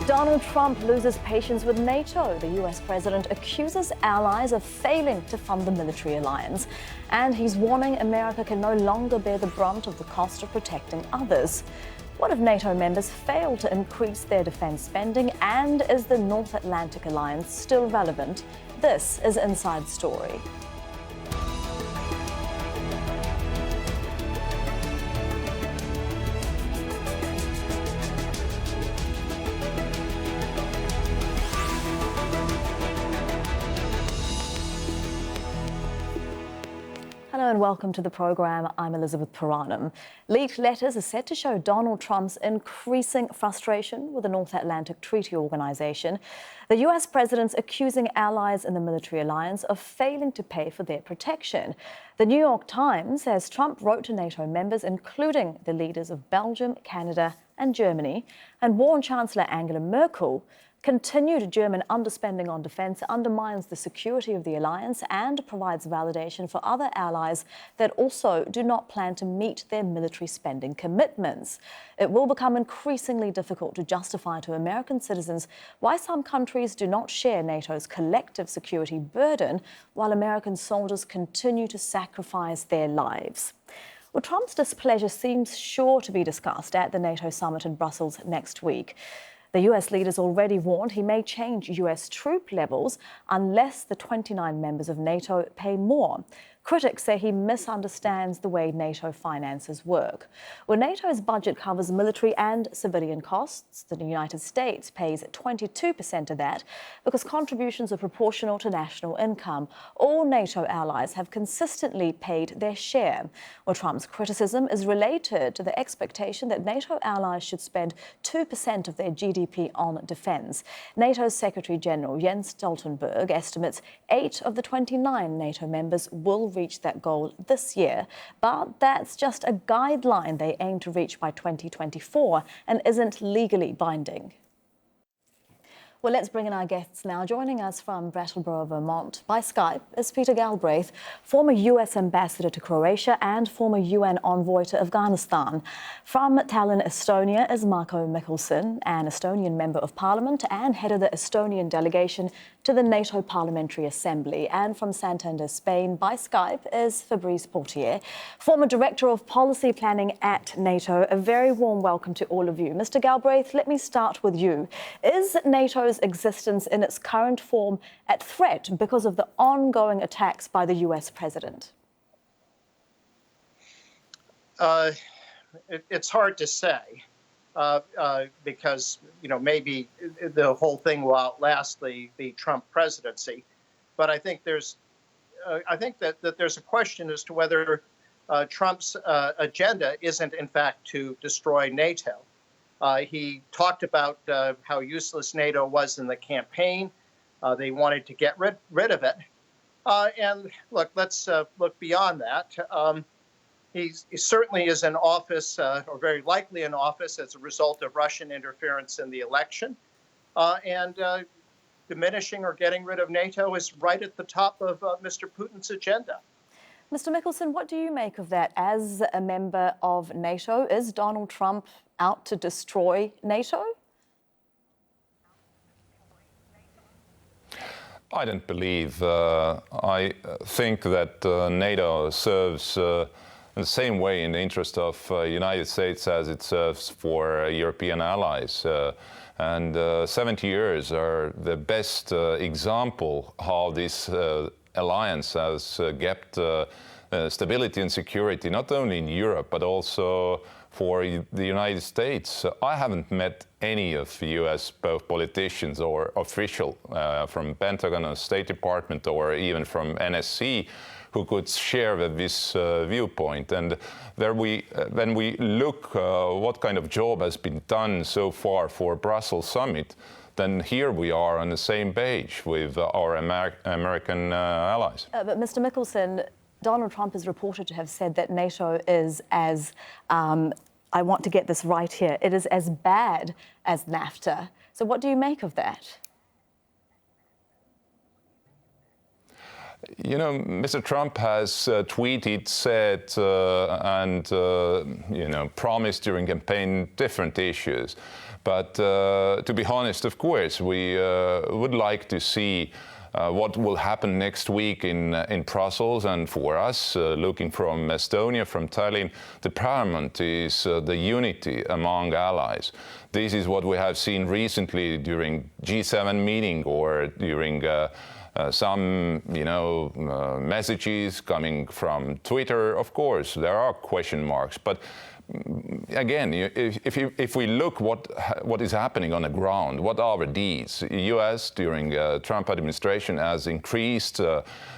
Donald Trump loses patience with NATO. The US president accuses allies of failing to fund the military alliance. And he's warning America can no longer bear the brunt of the cost of protecting others. What if NATO members fail to increase their defense spending? And is the North Atlantic Alliance still relevant? This is Inside Story. Hello and welcome to the programme. I'm Elizabeth Puranam. Leaked letters are set to show Donald Trump's increasing frustration with the North Atlantic Treaty Organization. The US president's accusing allies in the military alliance of failing to pay for their protection. The New York Times says Trump wrote to NATO members, including the leaders of Belgium, Canada and Germany, and warned Chancellor Angela Merkel continued German underspending on defence undermines the security of the alliance and provides validation for other allies that also do not plan to meet their military spending commitments. It will become increasingly difficult to justify to American citizens why some countries do not share NATO's collective security burden while American soldiers continue to sacrifice their lives. Well, Trump's displeasure seems sure to be discussed at the NATO summit in Brussels next week. The US leaders already warned he may change US troop levels unless the 29 members of NATO pay more. Critics say he misunderstands the way NATO finances work. Well, NATO's budget covers military and civilian costs. The United States pays 22% of that because contributions are proportional to national income. All NATO allies have consistently paid their share. Well, Trump's criticism is related to the expectation that NATO allies should spend 2% of their GDP on defence. NATO's Secretary General Jens Stoltenberg estimates 8 of the 29 NATO members will reach that goal this year, but that's just a guideline they aim to reach by 2024 and isn't legally binding. Well, let's bring in our guests now. Joining us from Brattleboro, Vermont by Skype is Peter Galbraith, former US ambassador to Croatia and former UN envoy to Afghanistan. From Tallinn, Estonia is Marko, an Estonian member of Parliament and head of the Estonian delegation to the NATO Parliamentary Assembly. And from Santander, Spain by Skype is Fabrice Portier, former director of policy planning at NATO. A very warm welcome to all of you. Mr. Galbraith, let me start with you. Is NATO's existence in its current form at threat because of the ongoing attacks by the US president? It's hard to say because, maybe the whole thing will outlast the Trump presidency. But I think that there's a question as to whether Trump's agenda isn't, in fact, to destroy NATO. He talked about how useless NATO was in the campaign. They wanted to get rid of it. And look, let's look beyond that. He certainly is in office, or very likely in office, as a result of Russian interference in the election. And diminishing or getting rid of NATO is right at the top of Mr. Putin's agenda. Mr. Nihkelson, what do you make of that? As a member of NATO, is Donald Trump out to destroy NATO? I don't believe. I think that NATO serves in the same way in the interest of the United States as it serves for European allies. And 70 years are the best example how this alliance has kept stability and security, not only in Europe, but also for the United States. I haven't met any of the US, both politicians or official from Pentagon or State Department or even from NSC, who could share this viewpoint. And when we look what kind of job has been done so far for Brussels summit, then here we are on the same page with our American allies. But Mr. Nihkelson, Donald Trump is reported to have said that NATO is as, I want to get this right here, it is as bad as NAFTA. So what do you make of that? You know, Mr. Trump has tweeted, said, and promised during campaign different issues. But to be honest, of course, we would like to see what will happen next week in Brussels. And for us, looking from Estonia, from Tallinn, the paramount is the unity among allies. This is what we have seen recently during G7 meeting or during some, messages coming from Twitter. Of course, there are question marks, but again, if we look what is happening on the ground, what are the deeds? The U.S. during Trump administration has increased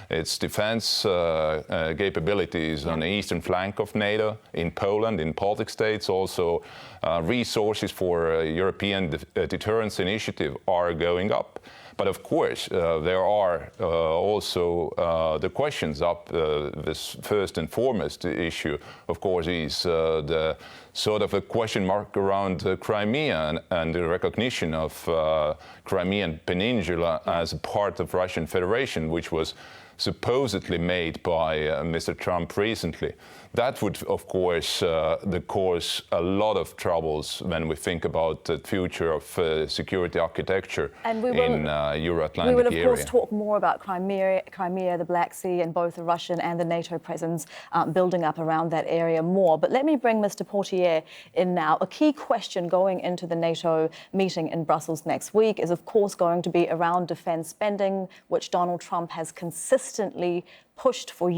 its defense capabilities on the eastern flank of NATO, in Poland, in Baltic states. Also, resources for European deterrence initiative are going up. But of course, there are also the questions up. This first and foremost issue, of course, is the sort of a question mark around Crimea and the recognition of Crimean Peninsula as a part of Russian Federation, which was supposedly made by Mr. Trump recently. That would, of course, cause a lot of troubles when we think about the future of security architecture in Euro-Atlantic area. We will, of course, talk more about Crimea, the Black Sea, and both the Russian and the NATO presence building up around that area more. But let me bring Mr. Portier in now. A key question going into the NATO meeting in Brussels next week is, of course, going to be around defence spending, which Donald Trump has consistently pushed for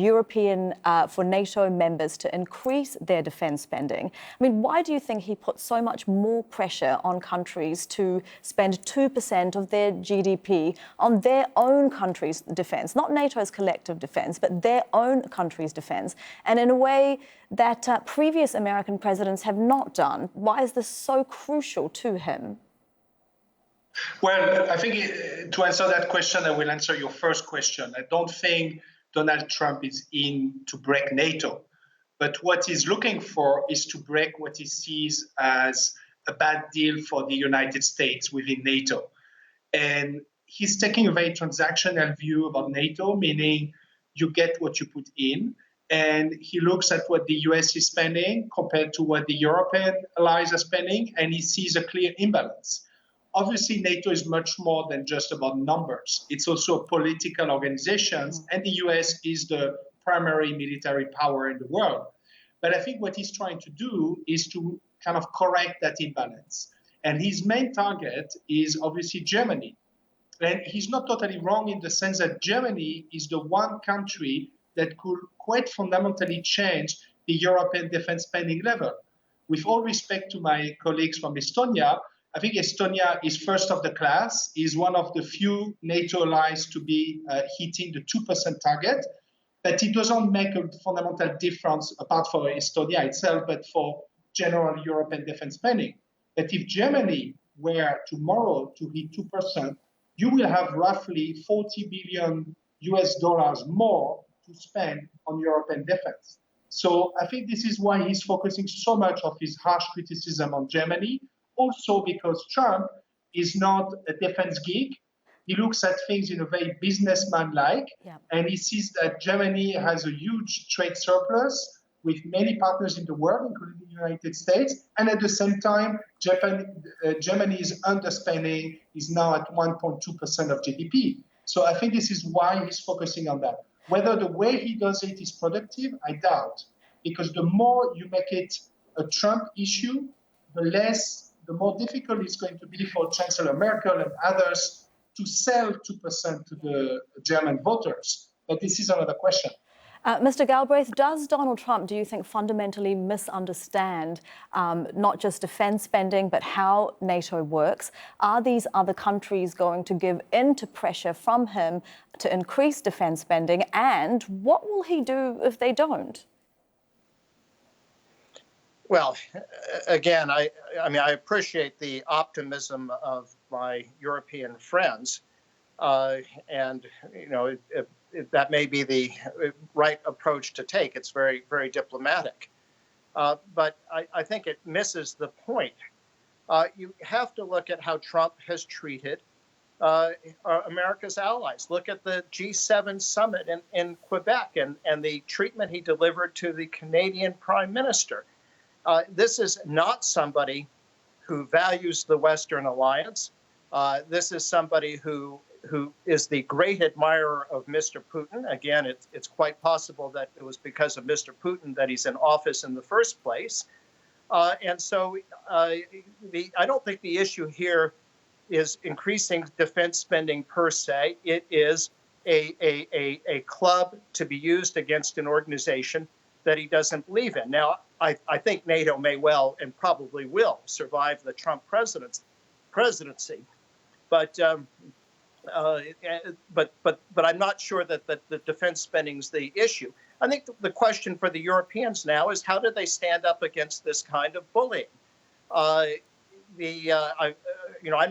for NATO members to increase their defence spending. I mean, why do you think he put so much more pressure on countries to spend 2% of their GDP on their own country's defence, not NATO's collective defence, but their own country's defence, and in a way that previous American presidents have not done? Why is this so crucial to him? Well, I think to answer that question, I will answer your first question. I don't think Donald Trump is in to break NATO, but what he's looking for is to break what he sees as a bad deal for the United States within NATO. And he's taking a very transactional view about NATO, meaning you get what you put in. And he looks at what the US is spending compared to what the European allies are spending, and he sees a clear imbalance. Obviously, NATO is much more than just about numbers. It's also a political organization, and the US is the primary military power in the world. But I think what he's trying to do is to kind of correct that imbalance. And his main target is obviously Germany. And he's not totally wrong in the sense that Germany is the one country that could quite fundamentally change the European defense spending level. With all respect to my colleagues from Estonia, I think Estonia is first of the class, is one of the few NATO allies to be hitting the 2% target, but it doesn't make a fundamental difference apart from Estonia itself, but for general European defense spending. But if Germany were tomorrow to hit 2%, you will have roughly $40 billion more to spend on European defense. So I think this is why he's focusing so much of his harsh criticism on Germany. Also because Trump is not a defense geek. He looks at things in a very businessman-like, and he sees that Germany has a huge trade surplus with many partners in the world, including the United States, and at the same time, Germany's underspending is now at 1.2% of GDP. So I think this is why he's focusing on that. Whether the way he does it is productive, I doubt, because the more you make it a Trump issue, the more difficult it's going to be for Chancellor Merkel and others to sell 2% to the German voters. But this is another question. Mr. Galbraith, does Donald Trump, do you think, fundamentally misunderstand not just defence spending, but how NATO works? Are these other countries going to give in to pressure from him to increase defence spending? And what will he do if they don't? Well, again, I appreciate the optimism of my European friends, and that may be the right approach to take. It's very, very diplomatic, but I think it misses the point. You have to look at how Trump has treated America's allies. Look at the G7 summit in Quebec and the treatment he delivered to the Canadian Prime Minister. This is not somebody who values the Western alliance. This is somebody who is the great admirer of Mr. Putin. Again, it's quite possible that it was because of Mr. Putin that he's in office in the first place. And so I don't think the issue here is increasing defense spending per se. It is a club to be used against an organization that he doesn't believe in. Now, I think NATO may well and probably will survive the Trump presidency, but I'm not sure that the defense spending is the issue. I think the question for the Europeans now is how do they stand up against this kind of bullying? I'm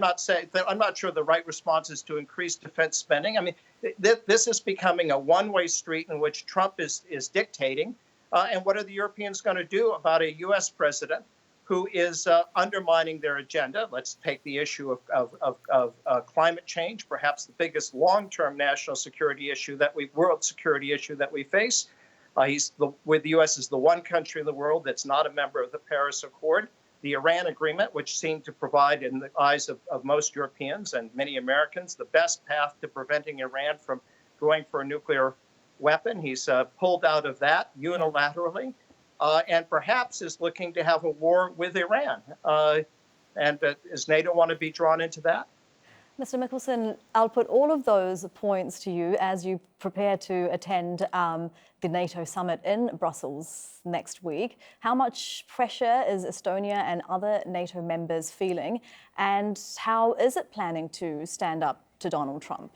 not sure the right response is to increase defense spending. I mean, this is becoming a one-way street in which Trump is dictating. And what are the Europeans going to do about a U.S. president who is undermining their agenda? Let's take the issue of climate change, perhaps the biggest long-term national security issue world security issue that we face. The U.S. is the one country in the world that's not a member of the Paris Accord. The Iran agreement, which seemed to provide, in the eyes of most Europeans and many Americans, the best path to preventing Iran from going for a nuclear weapon. He's pulled out of that unilaterally. And perhaps is looking to have a war with Iran. Does NATO want to be drawn into that? Mr. Nihkelson, I'll put all of those points to you as you prepare to attend the NATO summit in Brussels next week. How much pressure is Estonia and other NATO members feeling? And how is it planning to stand up to Donald Trump?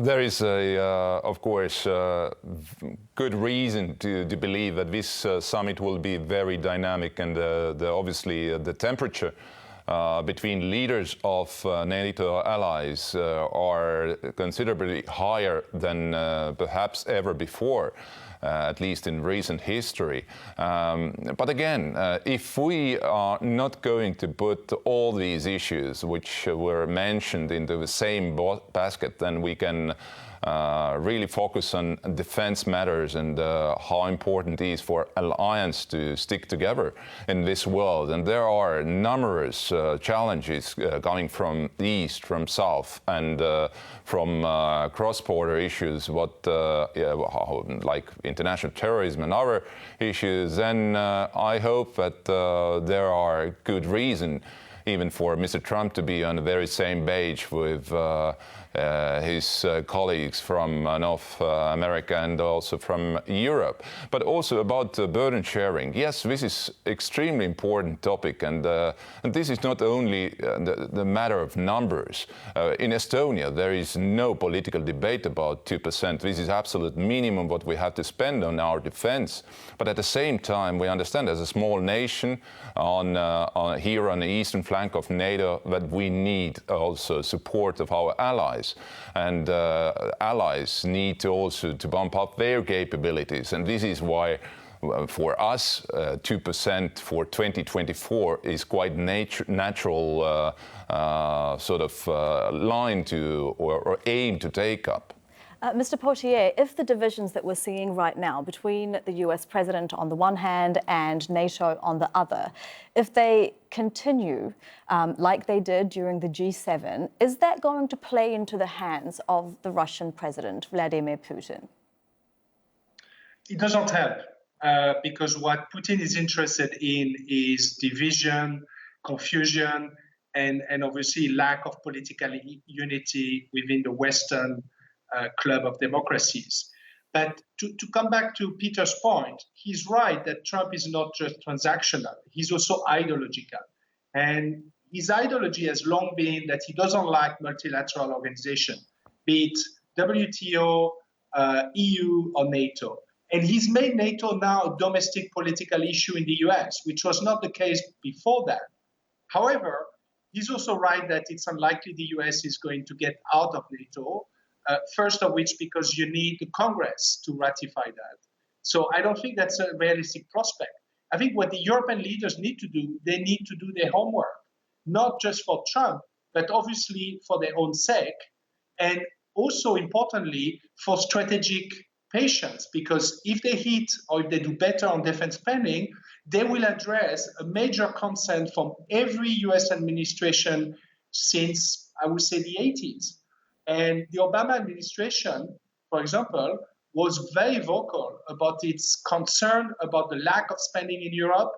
There is, of course, good reason to believe that this summit will be very dynamic, and obviously the temperature between leaders of NATO allies are considerably higher than perhaps ever before. At least in recent history. But again, if we are not going to put all these issues which were mentioned into the same basket, then we can really focus on defense matters and how important it is for alliance to stick together in this world. And there are numerous challenges coming from east, from south, and from cross-border issues, like international terrorism and other issues. And I hope that there are good reason even for Mr. Trump to be on the very same page with his colleagues from North America and also from Europe. But also about burden sharing. Yes, this is extremely important topic, and this is not only the matter of numbers. In Estonia, there is no political debate about 2%. This is absolute minimum what we have to spend on our defense. But at the same time, we understand as a small nation here on the eastern flank of NATO that we need also support of our allies. And allies need to also to bump up their capabilities. And this is why for us, 2% for 2024 is quite natural sort of line to or aim to take up. Mr. Potier, if the divisions that we're seeing right now between the US president on the one hand and NATO on the other, if they continue like they did during the G7, is that going to play into the hands of the Russian president, Vladimir Putin? It doesn't help because what Putin is interested in is division, confusion, and obviously lack of political unity within the Western club of democracies. But to come back to Peter's point, he's right that Trump is not just transactional, he's also ideological. And his ideology has long been that he doesn't like multilateral organization, be it WTO, EU, or NATO. And he's made NATO now a domestic political issue in the US, which was not the case before that. However, he's also right that it's unlikely the US is going to get out of NATO. First of which, because you need the Congress to ratify that. So I don't think that's a realistic prospect. I think what the European leaders need to do, they need to do their homework, not just for Trump, but obviously for their own sake, and also importantly, for strategic patience, because if they hit or if they do better on defense spending, they will address a major concern from every US administration since, I would say, the 80s. And the Obama administration, for example, was very vocal about its concern about the lack of spending in Europe,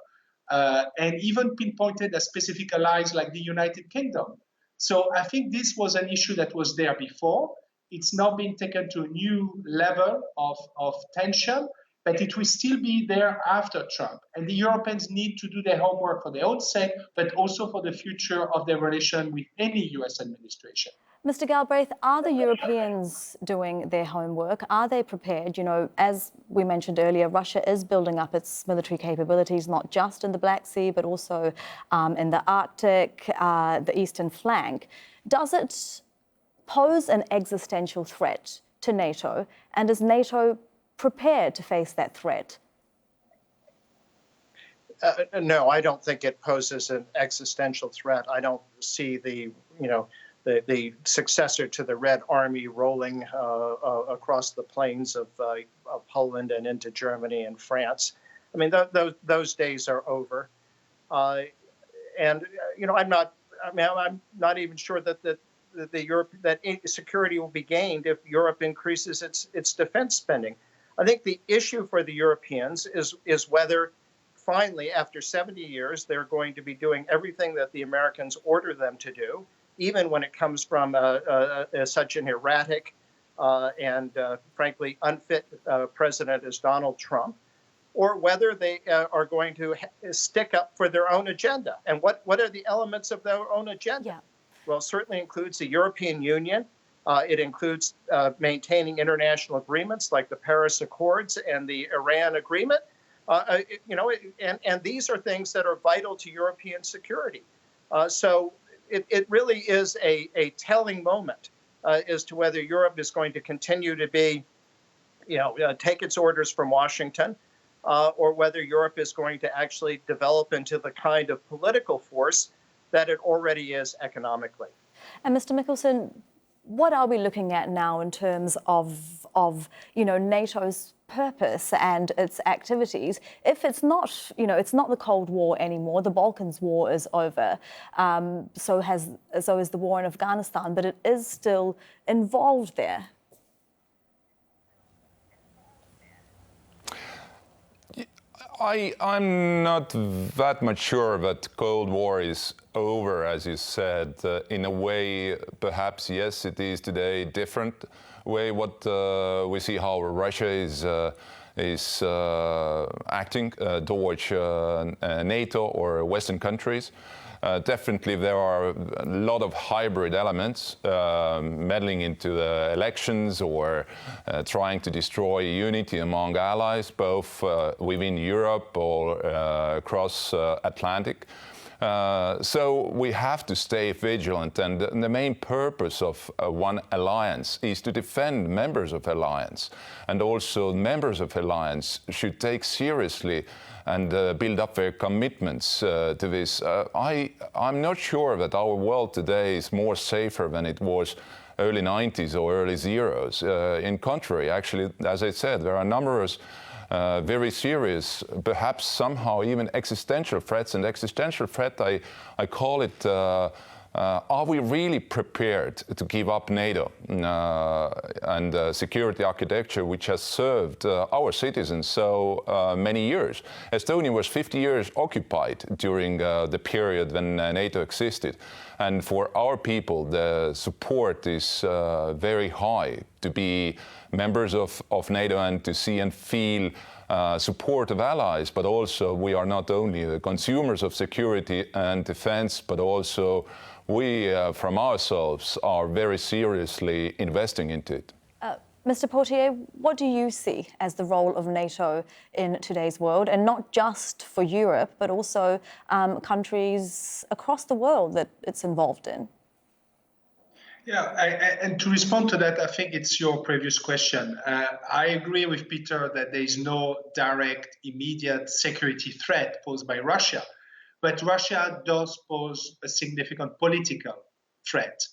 and even pinpointed a specific allies like the United Kingdom. So I think this was an issue that was there before. It's now being taken to a new level of tension, but it will still be there after Trump. And the Europeans need to do their homework for their own sake, but also for the future of their relation with any US administration. Mr. Galbraith, are the Europeans doing their homework? Are they prepared? You know, as we mentioned earlier, Russia is building up its military capabilities, not just in the Black Sea, but also in the Arctic, the eastern flank. Does it pose an existential threat to NATO? And is NATO prepared to face that threat? No, I don't think it poses an existential threat. I don't see the successor to the Red Army rolling across the plains of Poland and into Germany and France. I mean, those days are over. And I'm not even sure that security will be gained if Europe increases its defense spending. I think the issue for the Europeans is whether finally, after 70 years, they're going to be doing everything that the Americans order them to do, even when it comes from such an erratic and frankly unfit president as Donald Trump, or whether they are going to stick up for their own agenda. And what are the elements of their own agenda? Yeah. Well, it certainly includes the European Union. It includes maintaining international agreements like the Paris Accords and the Iran Agreement. And these are things that are vital to European security. So it really is a telling moment as to whether Europe is going to continue to be, take its orders from Washington, or whether Europe is going to actually develop into the kind of political force that it already is economically. And Mr. Nihkelson, what are we looking at now in terms of NATO's purpose and its activities? If it's not, it's not the Cold War anymore. The Balkans War is over. So is the war in Afghanistan, but it is still involved there. I'm not that much sure that Cold War is over, as you said. In a way, perhaps, yes, it is today different way what we see how Russia is acting towards NATO or Western countries. Definitely there are a lot of hybrid elements, meddling into the elections or trying to destroy unity among allies, both within Europe or across Atlantic. So we have to stay vigilant, and the main purpose of one alliance is to defend members of alliance, and also members of alliance should take seriously and build up their commitments to this. I'm not sure that our world today is more safer than it was early 90s or early zeros. In contrary, actually, as I said, there are numerous very serious, perhaps somehow even existential threats. And existential threat, I call it, are we really prepared to give up NATO and security architecture which has served our citizens so many years? Estonia was 50 years occupied during the period when NATO existed. And for our people, the support is very high to be members of NATO and to see and feel support of allies, but also we are not only the consumers of security and defense, but also we, from ourselves, are very seriously investing into it. Mr. Portier, what do you see as the role of NATO in today's world, and not just for Europe, but also countries across the world that it's involved in? Yeah, and to respond to that, I think it's your previous question. I agree with Peter that there is no direct, immediate security threat posed by Russia, but Russia does pose a significant political threat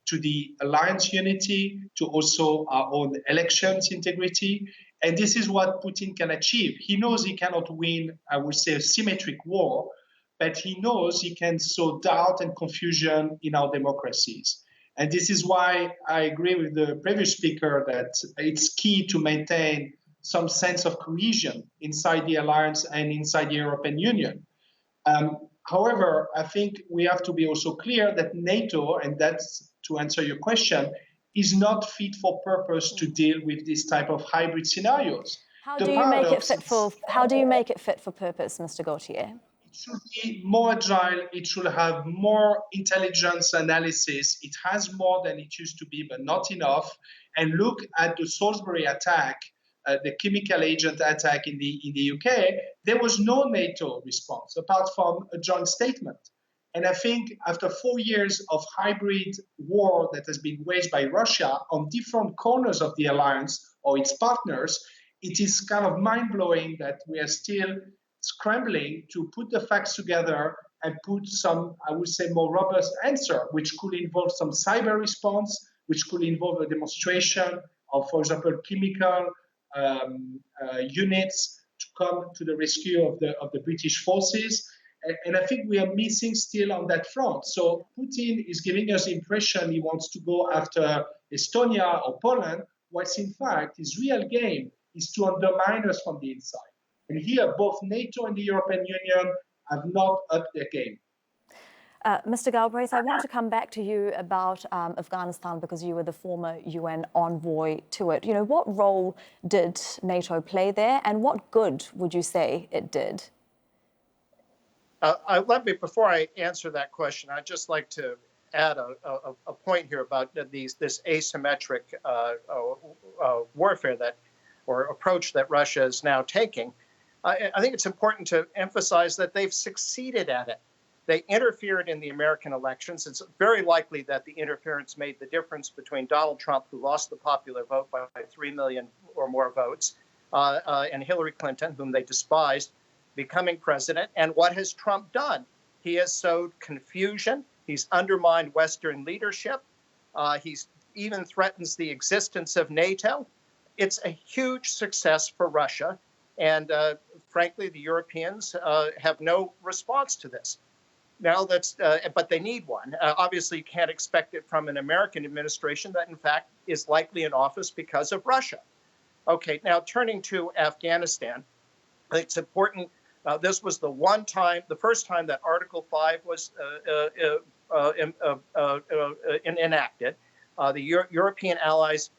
to the alliance unity, to also our own elections integrity. And this is what Putin can achieve. He knows he cannot win, I would say, a symmetric war, but he knows he can sow doubt and confusion in our democracies. And this is why I agree with the previous speaker that it's key to maintain some sense of cohesion inside the alliance and inside the European Union. However, I think we have to be also clear that NATO, and that's to answer your question, is not fit for purpose to deal with this type of hybrid scenarios. How do you make it fit for purpose, Mr. Gauthier? It should be more agile. It should have more intelligence analysis. It has more than it used to be, but not enough. And look at the Salisbury attack, the chemical agent attack in the UK. There was no NATO response apart from a joint statement. And I think after 4 years of hybrid war that has been waged by Russia on different corners of the alliance or its partners, it is kind of mind-blowing that we are still scrambling to put the facts together and put some, I would say, more robust answer, which could involve some cyber response, which could involve a demonstration of, for example, chemical units to come to the rescue of the British forces. And I think we are missing still on that front. So Putin is giving us the impression he wants to go after Estonia or Poland, whilst in fact his real game is to undermine us from the inside. And here, both NATO and the European Union have not upped their game. Mr. Galbraith, I want to come back to you about Afghanistan because you were the former UN envoy to it. You know, what role did NATO play there, and what good would you say it did? Before I answer that question, I'd just like to add a point here about this asymmetric warfare or approach that Russia is now taking. I think it's important to emphasize that they've succeeded at it. They interfered in the American elections. It's very likely that the interference made the difference between Donald Trump, who lost the popular vote by 3 million or more votes, and Hillary Clinton, whom they despised, becoming president. And what has Trump done? He has sowed confusion. He's undermined Western leadership. He's even threatens the existence of NATO. It's a huge success for Russia. And frankly, the Europeans have no response to this. Now but they need one. Obviously, you can't expect it from an American administration that, in fact, is likely in office because of Russia. Okay, now turning to Afghanistan, it's important. This was the first time that Article 5 was enacted. The European allies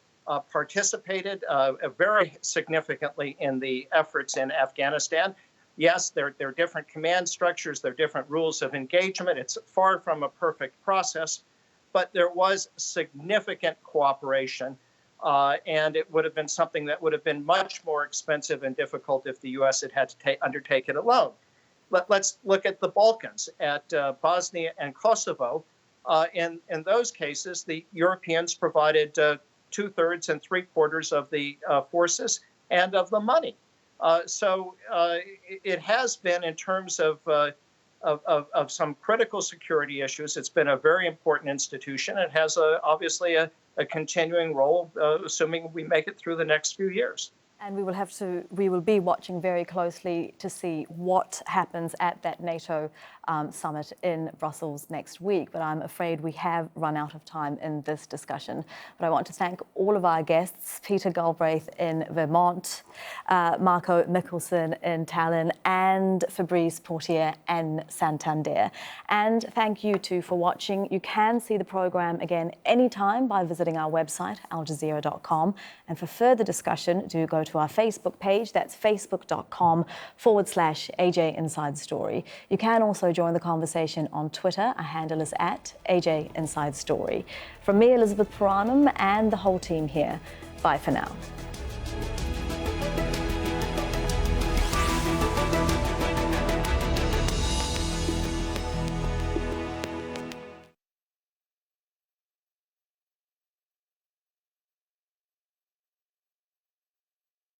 participated very significantly in the efforts in Afghanistan. Yes, there are different command structures, there are different rules of engagement. It's far from a perfect process, but there was significant cooperation, and it would have been something that would have been much more expensive and difficult if the U.S. had to undertake it alone. Let's look at the Balkans, at Bosnia and Kosovo. In those cases, the Europeans provided 2/3 and 3/4 of the forces and of the money. So it has been, in terms of some critical security issues, it's been a very important institution. It has obviously a continuing role, assuming we make it through the next few years. And we will be watching very closely to see what happens at that NATO summit in Brussels next week. But I'm afraid we have run out of time in this discussion. But I want to thank all of our guests, Peter Galbraith in Vermont, Marko Nihkelson in Tallinn, and Fabrice Portier in Santander. And thank you too for watching. You can see the program again anytime by visiting our website, aljazeera.com. And for further discussion, do go to our Facebook page. That's facebook.com/AJ Inside Story. You can also join the conversation on Twitter. Our handle is @AJ Inside Story. From me, Elizabeth Puranam, and the whole team here, bye for now.